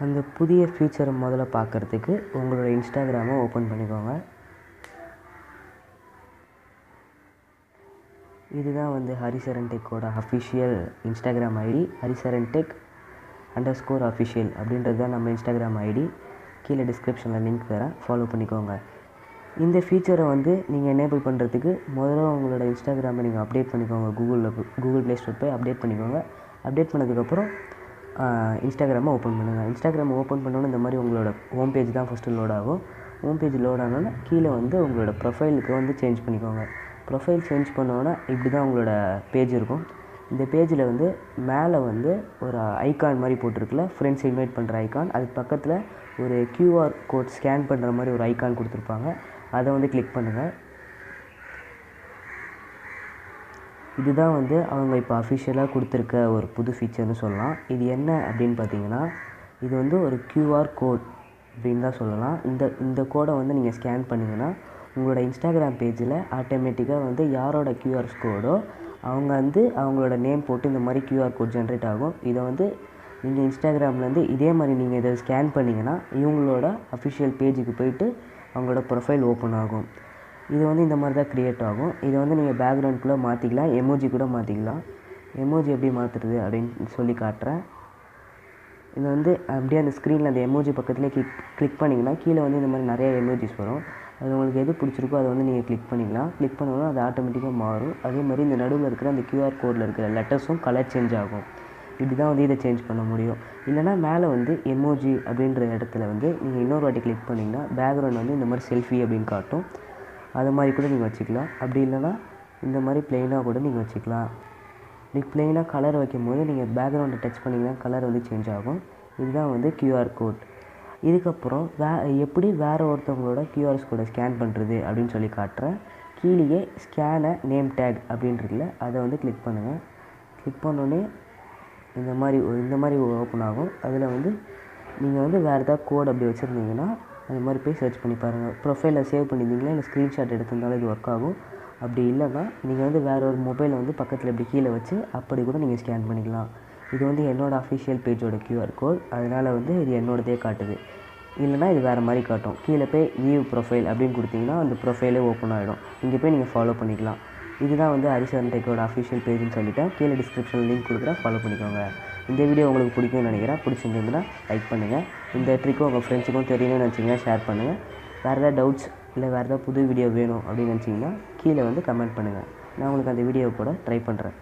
அந்த புதிய ஃபீச்சரை முதல்ல பார்க்குறதுக்கு உங்களோட இன்ஸ்டாகிராமை ஓப்பன் பண்ணிக்கோங்க. இதுதான் வந்து ஹரிசரன் டெக்கோட official Instagram ID. Harisaran tech _official அப்படின்றது தான் நம்ம இன்ஸ்டாகிராம் ஐடி. கீழே டிஸ்கிரிப்ஷனில் லிங்க் தரேன், ஃபாலோ பண்ணிக்கோங்க. இந்த ஃபீச்சரை வந்து நீங்கள் எனேபிள் பண்ணுறதுக்கு முதல்ல உங்களோட இன்ஸ்டாகிராமை நீங்கள் அப்டேட் பண்ணிக்கோங்க. கூகுள் ப்ளே ஸ்டோர் போய் அப்டேட் பண்ணிக்கோங்க. அப்டேட் பண்ணதுக்கப்புறம் இன்ஸ்டாகிராமை ஓப்பன் பண்ணுங்கள். இன்ஸ்டாகிராமை ஓப்பன் பண்ணோன்னே இந்த மாதிரி உங்களோட ஹோம் பேஜ் தான் ஃபஸ்ட்டு லோட் ஆகும். ஹோம் பேஜ் லோட் ஆனோன்னே கீழே வந்து உங்களோட ப்ரொஃபைலுக்கு வந்து சேஞ்ச் பண்ணிக்கோங்க. ப்ரொஃபைல் சேஞ்ச் பண்ணோன்னா இப்படி தான் உங்களோட பேஜ் இருக்கும். இந்த பேஜில் வந்து மேலே வந்து ஒரு ஐக்கான் மாதிரி போட்டிருக்குல்ல, ஃப்ரெண்ட்ஸ் இன்வைட் பண்ணுற ஐக்கான். அதுக்கு பக்கத்தில் ஒரு கியூஆர் கோட் ஸ்கேன் பண்ணுற மாதிரி ஒரு ஐக்கான் கொடுத்துருப்பாங்க. அதை வந்து கிளிக் பண்ணுங்கள். இதுதான் வந்து அவங்க இப்போ அஃபிஷியலாக கொடுத்துருக்க ஒரு புது ஃபீச்சர்னு சொல்லலாம். இது என்ன அப்படின்னு பார்த்தீங்கன்னா, இது வந்து ஒரு கியூஆர் கோட் அப்படின்னு தான் சொல்லலாம். இந்த கோடை வந்து நீங்கள் ஸ்கேன் பண்ணிங்கன்னா உங்களோட இன்ஸ்டாகிராம் பேஜில் ஆட்டோமேட்டிக்காக வந்து யாரோட கியூஆர் கோடோ அவங்க வந்து அவங்களோட நேம் போட்டு இந்த மாதிரி கியூஆர் கோட் ஜென்ரேட் ஆகும். இதை வந்து நீங்கள் இன்ஸ்டாகிராம்லேருந்து இதே மாதிரி நீங்கள் இதை ஸ்கேன் பண்ணிங்கன்னா இவங்களோட அஃபிஷியல் பேஜுக்கு போயிட்டு அவங்களோட ப்ரொஃபைல் ஓப்பன் ஆகும். இது வந்து இந்த மாதிரி தான் க்ரியேட் ஆகும். இதை வந்து நீங்கள் பேக்ரவுண்ட்குள்ளே மாற்றிக்கலாம், எமோஜி கூட மாற்றிக்கலாம். எமோஜி எப்படி மாற்றுறது அப்படின்னு சொல்லி காட்டுறேன். இது வந்து அப்படியே அந்த ஸ்க்ரீனில் அந்த எமோஜி பக்கத்துலேயே கிளிக் பண்ணிங்கன்னா கீழே வந்து இந்த மாதிரி நிறைய எமோஜிஸ் வரும். அது உங்களுக்கு எது பிடிச்சிருக்கோ அதை வந்து நீங்கள் கிளிக் பண்ணிக்கலாம். கிளிக் பண்ணோன்னா அது ஆட்டோமேட்டிக்காக மாறும். அதே மாதிரி இந்த நடுவில் இருக்கிற அந்த கியூஆர் கோடில் இருக்கிற லெட்டர்ஸும் கலர் சேஞ்ச் ஆகும். இப்படி தான் வந்து இதை சேஞ்ச் பண்ண முடியும். இல்லைனா மேலே வந்து எமோஜி அப்படின்ற இடத்துல வந்து நீங்கள் இன்னொரு வாட்டி கிளிக் பண்ணிங்கன்னா பேக்ரவுண்ட் வந்து இந்த மாதிரி செல்ஃபி அப்படின்னு காட்டும். அது மாதிரி கூட நீங்கள் வச்சுக்கலாம். அப்படி இல்லைனா இந்த மாதிரி ப்ளெயினாக கூட நீங்கள் வச்சுக்கலாம். இப்படி ப்ளெயினாக கலர் வைக்கும் போது நீங்கள் பேக்ரவுண்டை டச் பண்ணிங்கன்னா கலர் வந்து சேஞ்ச் ஆகும். இதுதான் வந்து கியூஆர் கோட். இதுக்கப்புறம் எப்படி வேறு ஒருத்தவங்களோட கியூஆர் கோடை ஸ்கேன் பண்ணுறது அப்படின்னு சொல்லி காட்டுறேன். கீழே ஸ்கேனை நேம் டேக் அப்படின்றதுல அதை வந்து கிளிக் பண்ணுங்கள். கிளிக் பண்ணோன்னே இந்த மாதிரி ஓப்பன் ஆகும். அதில் வந்து நீங்கள் வந்து வேறு ஏதாவது கோட் அப்படி வச்சுருந்தீங்கன்னா அது மாதிரி போய் சர்ச் பண்ணி பாருங்கள். ப்ரொஃபைலில் சேவ் பண்ணியிருந்தீங்களா இல்லை ஸ்க்ரீன்ஷாட் எடுத்திருந்தாலும் இது ஒர்க் ஆகும். அப்படி இல்லைன்னா நீங்கள் வந்து வேறு ஒரு மொபைலை வந்து பக்கத்தில் இப்படி கீழே வச்சு அப்படி கூட நீங்கள் ஸ்கேன் பண்ணிக்கலாம். இது வந்து என்னோடய அஃபிஷியல் பேஜோட கியூஆர் கோட். அதனால் வந்து இது என்னோடதே காட்டுது. இல்லைனா இது வேறு மாதிரி காட்டும். கீழே போய் வியூ ப்ரொஃபைல் அப்படின்னு கொடுத்தீங்கன்னா அந்த ப்ரொஃபைலே ஓப்பன் ஆகிடும். இங்கே போய் நீங்கள் ஃபாலோ பண்ணிக்கலாம். இதுதான் வந்து ஹரிசரன் டெக்கோட அஃபிஷியல் பேஜ்னு சொல்லிட்டேன். கீழே டிஸ்கிரிப்ஷனில் லிங்க் கொடுக்குறேன், ஃபாலோ பண்ணிக்கோங்க. இந்த வீடியோ உங்களுக்கு பிடிக்கும்னு நினைக்கிறேன். பிடிச்சிருந்ததுன்னா லைக் பண்ணுங்கள். இந்த ட்ரிக்கும் உங்கள் ஃப்ரெண்ட்ஸுக்கும் தெரியணும்னு நினச்சிங்கன்னா ஷேர் பண்ணுங்கள். வேறு ஏதாவது டவுட்ஸ் இல்லை வேறு ஏதாவது புது வீடியோ வேணும் அப்படின்னு நினச்சிங்கன்னா கீழே வந்து கமெண்ட் பண்ணுங்கள். நான் உங்களுக்கு அந்த வீடியோவை கூட ட்ரை பண்ணுறேன்.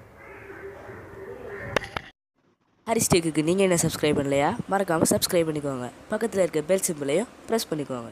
ஹரிஸ் டெக்குக்கு நீங்கள் என்ன சப்ஸ்கிரைப் பண்ணலையா? மறக்காமல் சப்ஸ்கிரைப் பண்ணிக்கோங்க. பக்கத்தில் இருக்க பெல் சிம்பிளையும் ப்ரெஸ் பண்ணிக்கோங்க.